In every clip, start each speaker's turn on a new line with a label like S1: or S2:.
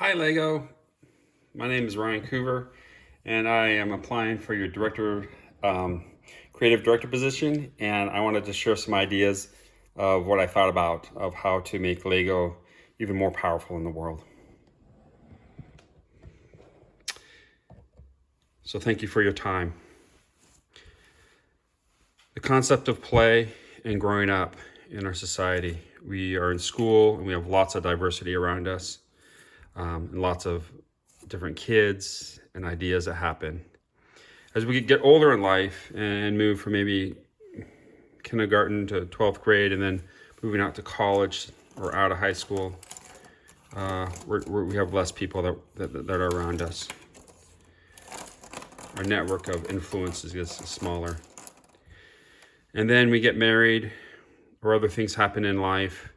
S1: Hi Lego, my name is Ryan Coover and I am applying for your creative director position, and I wanted to share some ideas of what I thought about of how to make Lego even more powerful in the world. So thank you for your time. The concept of play and growing up in our society. We are in school and we have lots of diversity around us, and lots of different kids and ideas that happen. As we get older in life and move from maybe kindergarten to 12th grade and then moving out to college or out of high school, we have less people that are around us. Our network of influences gets smaller. And then we get married or other things happen in life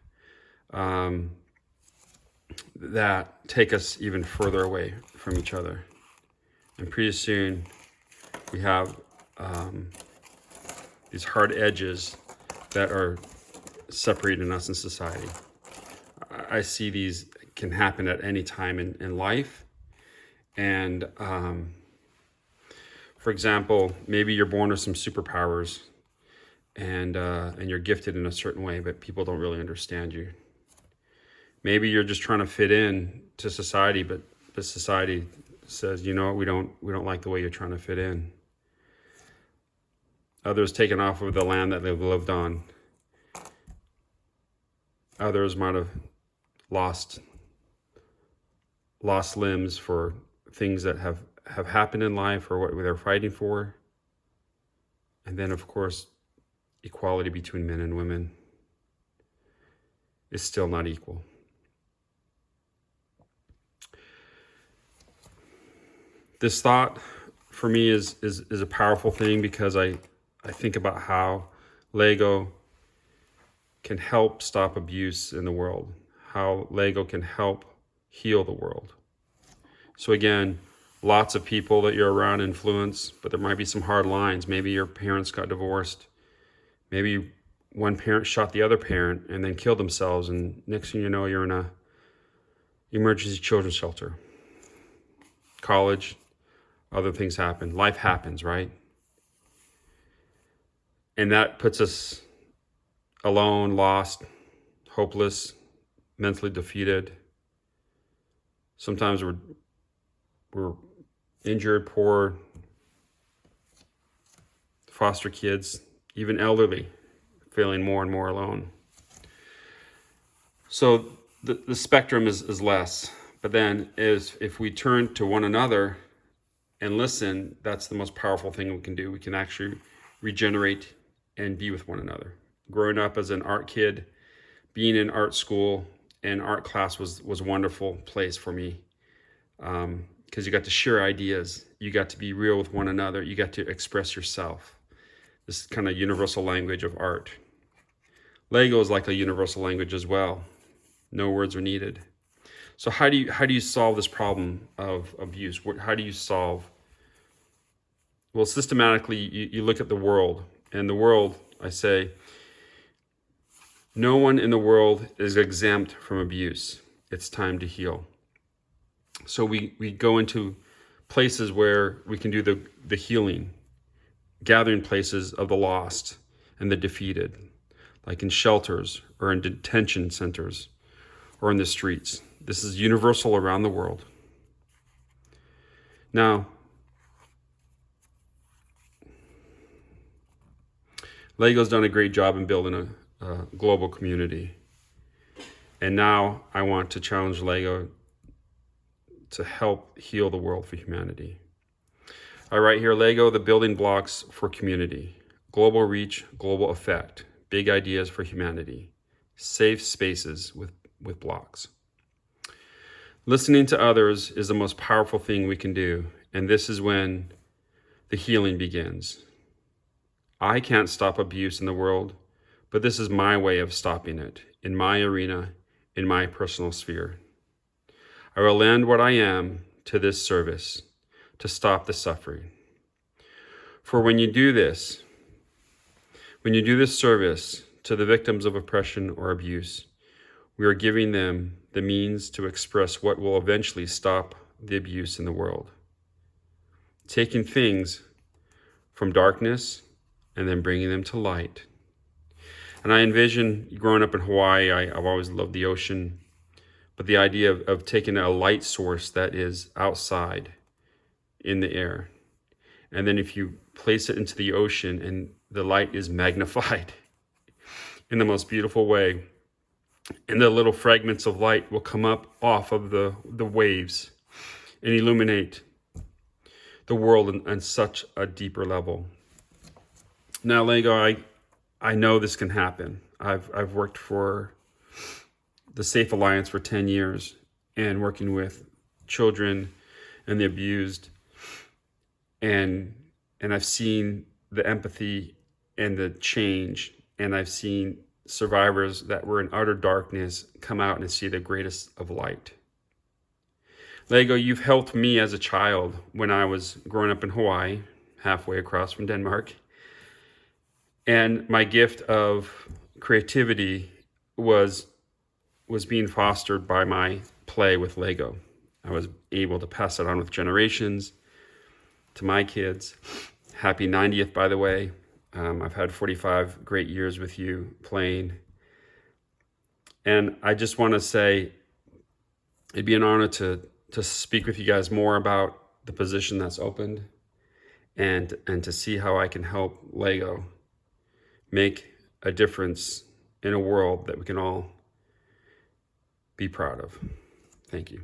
S1: that take us even further away from each other. And pretty soon we have these hard edges that are separating us in society. I see these can happen at any time in life. And for example, maybe you're born with some superpowers and you're gifted in a certain way, but people don't really understand you. Maybe you're just trying to fit in to society, but society says, you know what, we don't like the way you're trying to fit in. Others taken off of the land that they've lived on. Others might have lost limbs for things that have happened in life or what they're fighting for. And then, of course, equality between men and women is still not equal. This thought for me is a powerful thing because I think about how Lego can help stop abuse in the world, how Lego can help heal the world. So again, lots of people that you're around influence, but there might be some hard lines. Maybe your parents got divorced. Maybe one parent shot the other parent and then killed themselves, and next thing you know, you're in a emergency children's shelter. College, other things happen. Life happens, right? And that puts us alone, lost, hopeless, mentally defeated. Sometimes we're injured, poor, foster kids, even elderly, feeling more and more alone. So the spectrum is less. But then if we turn to one another and listen, that's the most powerful thing we can do. We can actually regenerate and be with one another. Growing up as an art kid, being in art school and art class was a wonderful place for me, because you got to share ideas. You got to be real with one another. You got to express yourself. This kind of universal language of art. Lego is like a universal language as well. No words are needed. So how do you solve this problem of abuse? How do you solve? Well, systematically, you look at the world. And the world, I say, no one in the world is exempt from abuse. It's time to heal. So we go into places where we can do the healing, gathering places of the lost and the defeated, like in shelters or in detention centers or in the streets. This is universal around the world. Now, Lego's done a great job in building a global community. And now I want to challenge Lego to help heal the world for humanity. I write here, Lego, the building blocks for community. Global reach, global effect. Big ideas for humanity. Safe spaces with blocks. Listening to others is the most powerful thing we can do. And this is when the healing begins. I can't stop abuse in the world, but this is my way of stopping it, in my arena, in my personal sphere. I will lend what I am to this service, to stop the suffering. For when you do this service to the victims of oppression or abuse, We are giving them the means to express what will eventually stop the abuse in the world. Taking things from darkness and then bringing them to light. And I envision, growing up in Hawaii, I've always loved the ocean, but the idea of taking a light source that is outside in the air, and then if you place it into the ocean and the light is magnified in the most beautiful way, and the little fragments of light will come up off of the waves and illuminate the world on such a deeper level. Now, Lego, I know this can happen. I've worked for the Safe Alliance for 10 years and working with children and the abused, and I've seen the empathy and the change, and I've seen survivors that were in utter darkness come out and see the greatest of light. Lego, you've helped me as a child when I was growing up in Hawaii, halfway across from Denmark. And my gift of creativity was being fostered by my play with Lego. I was able to pass it on with generations to my kids. Happy 90th, by the way. I've had 45 great years with you playing. And I just want to say it'd be an honor to speak with you guys more about the position that's opened, and to see how I can help Lego make a difference in a world that we can all be proud of. Thank you.